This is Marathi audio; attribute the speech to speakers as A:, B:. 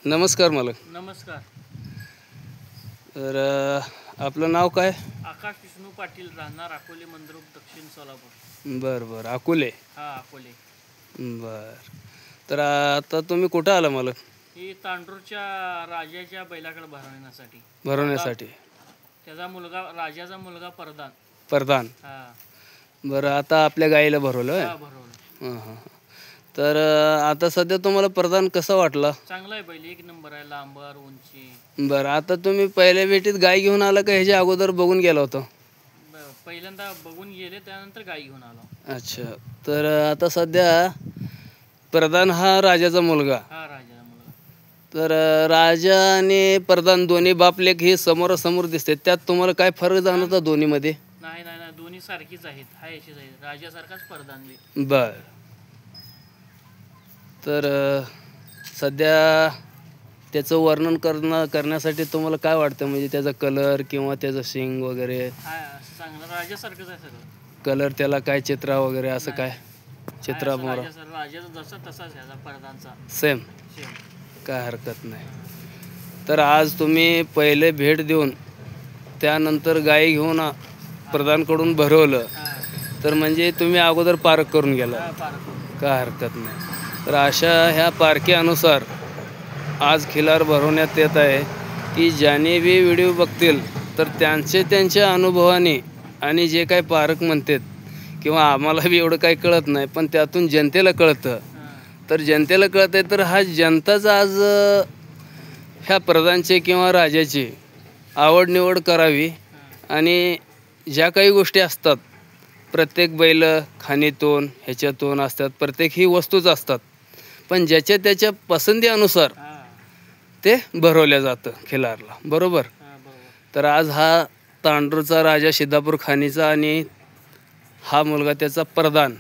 A: नमस्कार मालक.
B: नमस्कार.
A: तर आपलं नाव काय?
B: आकाश विष्णू पाटील, राहणार अकोले मंद्रुप, दक्षिण सोलापूर.
A: बरं बरं. अकोले.
B: हा, अकोले.
A: बर. तर आता तुम्ही कुठं आला मालक?
B: ही तांडूरच्या राजाच्या बैलाकडे
A: भरवण्यासाठी.
B: त्याचा मुलगा, राजाचा मुलगा प्रधान.
A: प्रधान.
B: हा.
A: बरं, आता आपल्या गाईला भरवलं आहे.
B: हा, भरवलं.
A: हां हां. तर आता सध्या तुम्हाला प्रधान कसा वाटला?
B: चांगला आहे बैल, एक नंबर आहे, लांबर, उंची.
A: बरं, आता तुम्ही पहिल्या भेटीत गाय घेऊन आला का ह्याच्या अगोदर बघून गेला होता?
B: पहिल्यांदा बघून गेले, त्यानंतर गाय घेऊन आलो.
A: अच्छा. तर आता सध्या प्रधान हा राजाचा मुलगा.
B: हा, राजाचा मुलगा.
A: तर राजा आणि प्रधान दोन्ही बापलेक हे समोरासमोर दिसते, त्यात तुम्हाला काय फरक जाणवता दोन्हीमध्ये?
B: नाही नाही नाही, दोन्ही सारखीच आहेत, हाय अशीच आहेत, राजासारखाच प्रधान बी.
A: बर. तर सध्या त्याचं वर्णन करण्यासाठी तुम्हाला काय वाटतं, म्हणजे त्याचा कलर किंवा त्याचं शिंग वगैरे?
B: चांगलं राजासारखंच आहे सगळं.
A: कलर, त्याला काय चित्रा वगैरे असं काय चित्रा? मोरा
B: राजाचा जसा तसाच ह्याचा प्रधानचा
A: सेम. काय हरकत नाही. तर आज तुम्ही पहिले भेट देऊन त्यानंतर गाई घेऊन प्रधानकडून भरवलं, तर म्हणजे तुम्ही अगोदर पारख करून गेला. काय हरकत नाही. तर अशा ह्या पारख्यानुसार आज खिलार भरवण्यात येत आहे की ज्याने बी व्हिडिओ बघतील तर त्यांच्या अनुभवाने आणि जे काही पारख म्हणतात, किंवा आम्हाला बी एवढं काही कळत नाही पण त्यातून जनतेला कळतं, तर जनतेला कळत आहे. तर हा जनताच आज ह्या प्रधानचे किंवा राजाची आवड निवड करावी. आणि ज्या काही गोष्टी असतात, प्रत्येक बैल खाणीतून ह्याच्यातून असतात, प्रत्येक ही वस्तूच असतात, पण ज्याच्या त्याच्या पसंतीनुसार ते भरवल्या जातं खिलारला. बरोबर. तर आज हा तांडूरचा राजा सिद्धापूर खानीचा आणि हा मुलगा त्याचा प्रधान